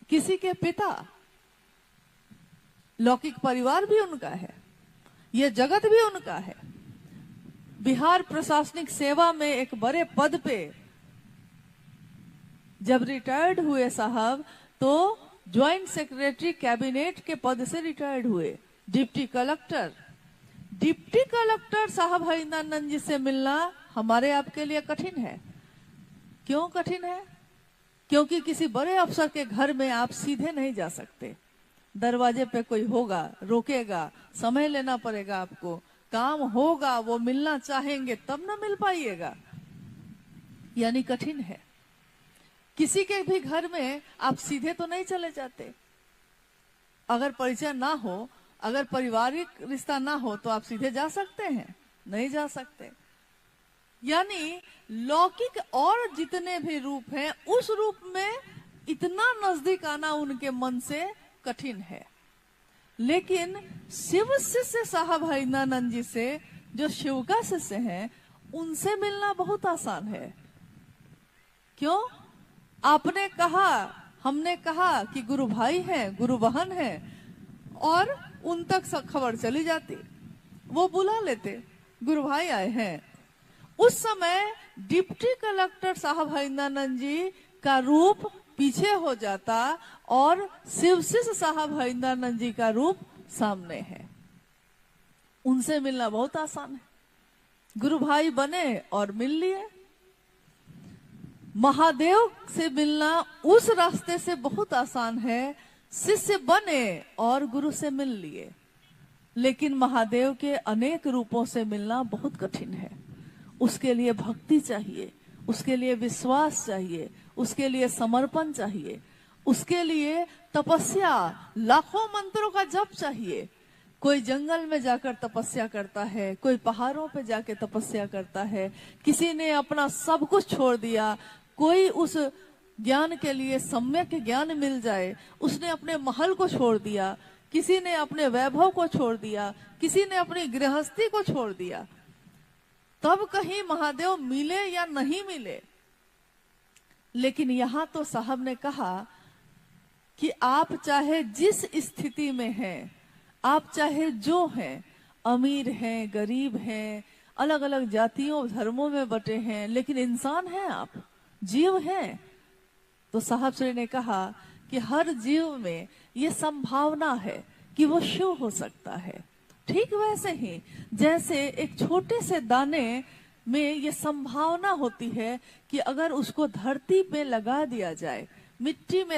किसी के पिता, लौकिक परिवार भी उनका है, यह जगत भी उनका है। बिहार प्रशासनिक सेवा में एक बड़े पद पे जब रिटायर्ड हुए साहब, तो ज्वाइंट सेक्रेटरी कैबिनेट के पद से रिटायर्ड हुए। डिप्टी कलेक्टर साहब हरिनानंद जी से मिलना हमारे आपके लिए कठिन है। क्यों कठिन है? क्योंकि किसी बड़े अफसर के घर में आप सीधे नहीं जा सकते। दरवाजे पे कोई होगा, रोकेगा, समय लेना पड़ेगा, आपको काम होगा, वो मिलना चाहेंगे तब ना मिल पाइएगा, यानी कठिन है। किसी के भी घर में आप सीधे तो नहीं चले जाते। अगर परिचय ना हो, अगर पारिवारिक रिश्ता ना हो तो आप सीधे जा सकते हैं? नहीं जा सकते। यानी लौकिक और जितने भी रूप हैं, उस रूप में इतना नजदीक आना उनके मन से कठिन है। लेकिन शिव शिष्य साहब हरिनानंद जी से, जो शिव का शिष्य हैं, उनसे मिलना बहुत आसान है। क्यों? आपने कहा, हमने कहा कि गुरु भाई हैं, गुरु बहन हैं, और उन तक खबर चली जाती, वो बुला लेते, गुरु भाई आए हैं। उस समय डिप्टी कलेक्टर साहब हरिनानंद जी का रूप पीछे हो जाता और शिवशिष्य साहब हरिनानंद जी का रूप सामने है। उनसे मिलना बहुत आसान है। गुरु भाई बने और मिल लिए। महादेव से मिलना उस रास्ते से बहुत आसान है, शिष्य बने और गुरु से मिल लिए। लेकिन महादेव के अनेक रूपों से मिलना बहुत कठिन है। उसके लिए भक्ति चाहिए, उसके लिए विश्वास चाहिए, उसके लिए समर्पण चाहिए, उसके लिए तपस्या, लाखों मंत्रों का जप चाहिए। कोई जंगल में जाकर तपस्या करता है, कोई पहाड़ों पे जाके तपस्या करता है, किसी ने अपना सब कुछ छोड़ दिया, कोई उस ज्ञान के लिए, सम्यक ज्ञान मिल जाए, उसने अपने महल को छोड़ दिया, किसी ने अपने वैभव को छोड़ दिया, किसी ने अपनी गृहस्थी को छोड़ दिया। तब कहीं महादेव मिले या नहीं मिले। लेकिन यहां तो साहब ने कहा कि आप चाहे जिस स्थिति में हैं, आप चाहे जो हैं, अमीर हैं, गरीब हैं, अलग अलग जातियों धर्मों में बटे हैं, लेकिन इंसान हैं, आप जीव हैं। तो साहब श्री ने कहा कि हर जीव में ये संभावना है कि वो शिव हो सकता है। ठीक वैसे ही जैसे एक छोटे से दाने में ये संभावना होती है कि अगर उसको धरती पे लगा दिया जाए, मिट्टी में